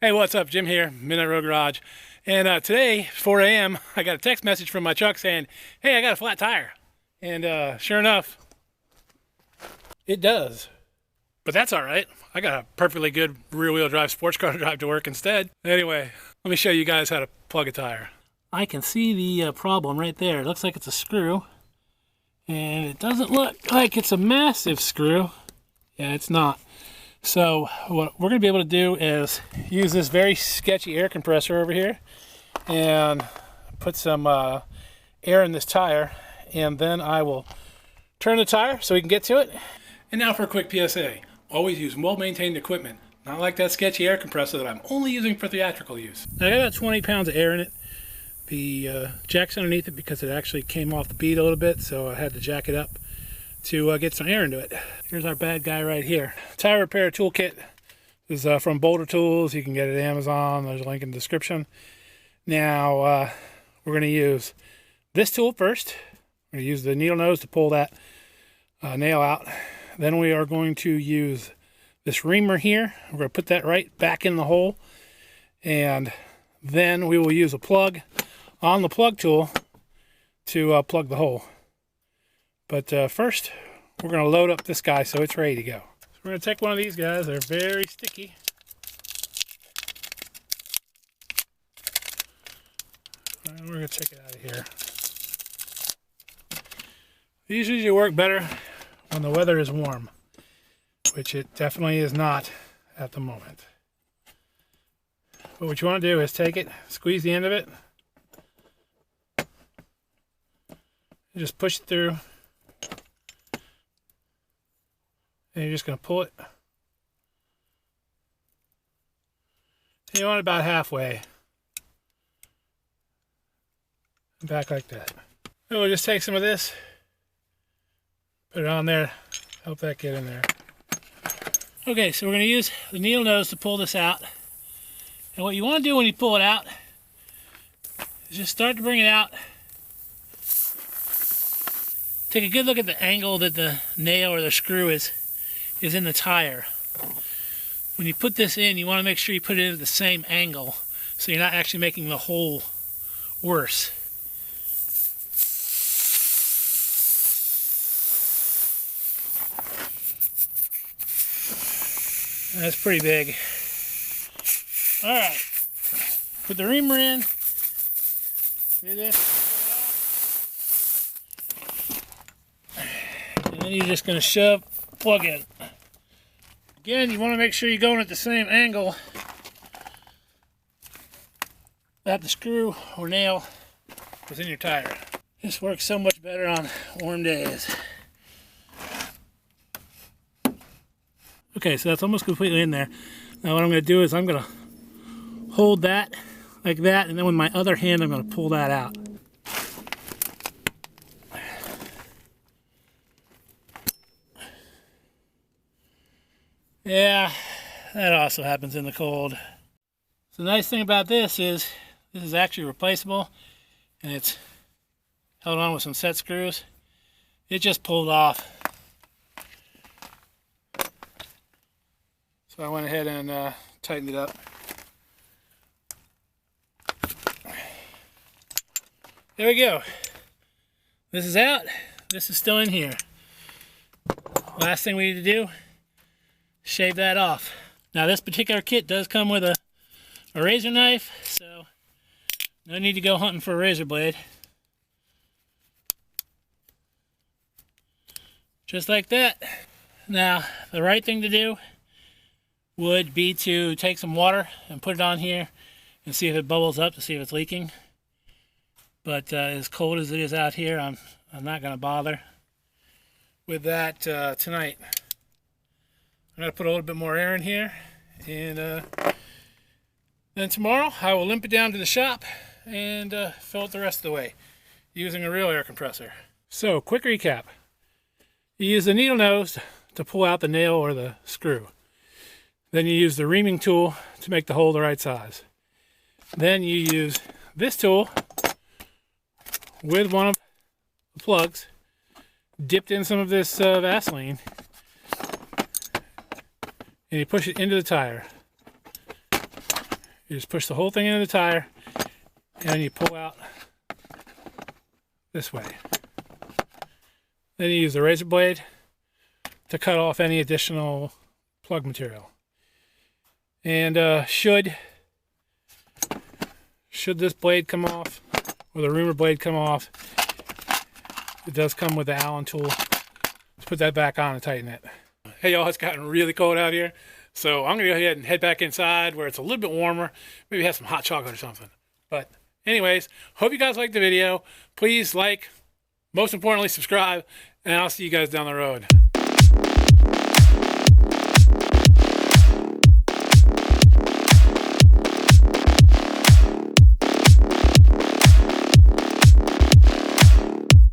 Hey, what's up? Jim here, Midnight Road Garage. And today, 4 a.m., I got a text message from my truck saying, hey, I got a flat tire. And sure enough, it does. But that's all right. I got a perfectly good rear-wheel drive sports car to drive to work instead. Anyway, let me show you guys how to plug a tire. I can see the problem right there. It looks like it's a screw. And it doesn't look like it's a massive screw. Yeah, it's not. So what we're going to be able to do is use this very sketchy air compressor over here and put some air in this tire, and then I will turn the tire so we can get to it. And now for a quick PSA. Always use well-maintained equipment, not like that sketchy air compressor that I'm only using for theatrical use. Now, I got about 20 pounds of air in it. The jack's underneath it because it actually came off the bead a little bit, so I had to jack it up to get some air into it. Here's our bad guy right here. Tire repair toolkit is from Boulder Tools. You can get it at Amazon. There's a link in the description. Now we're going to use this tool first. We're going to use the needle nose to pull that nail out. Then we are going to use this reamer here. We're going to put that right back in the hole, and then we will use a plug on the plug tool to plug the hole. But first, we're going to load up this guy so it's ready to go. So we're going to take one of these guys. They're very sticky. And we're going to take it out of here. These usually work better when the weather is warm, which it definitely is not at the moment. But what you want to do is take it, squeeze the end of it, and just push it through. And you're just going to pull it. And you want it about halfway. And back like that. And we'll just take some of this, put it on there, help that get in there. Okay, so we're going to use the needle nose to pull this out. And what you want to do when you pull it out is just start to bring it out. Take a good look at the angle that the nail or the screw is in the tire. When you put this in, you want to make sure you put it in at the same angle so you're not actually making the hole worse. That's pretty big. Alright, put the reamer in, do this, and then you're just going to shove, plug in. Again, you want to make sure you're going at the same angle that the screw or nail is in your tire. This works so much better on warm days. Okay, so that's almost completely in there. Now what I'm going to do is I'm going to hold that like that, and then with my other hand I'm going to pull that out. Yeah, that also happens in the cold. So the nice thing about this is actually replaceable, and it's held on with some set screws. It just pulled off. So I went ahead and tightened it up. There we go. This is out. This is still in here. Last thing we need to do, shave that off. Now this particular kit does come with a razor knife, so no need to go hunting for a razor blade. Just like that. Now the right thing to do would be to take some water and put it on here and see if it bubbles up to see if it's leaking. But as cold as it is out here, I'm not going to bother with that tonight. I'm going to put a little bit more air in here, and then tomorrow I will limp it down to the shop and fill it the rest of the way using a real air compressor. So, quick recap. You use the needle nose to pull out the nail or the screw. Then you use the reaming tool to make the hole the right size. Then you use this tool with one of the plugs, dipped in some of this Vaseline, and you push it into the tire. You just push the whole thing into the tire, and then you pull out this way. Then you use the razor blade to cut off any additional plug material. And should this blade come off, or the reamer blade come off, it does come with the Allen tool to put that back on and tighten it. Hey y'all, it's gotten really cold out here, so I'm gonna go ahead and head back inside where it's a little bit warmer, maybe have some hot chocolate or something. But anyways, hope you guys liked the video. Please like, most importantly subscribe, and I'll see you guys down the road.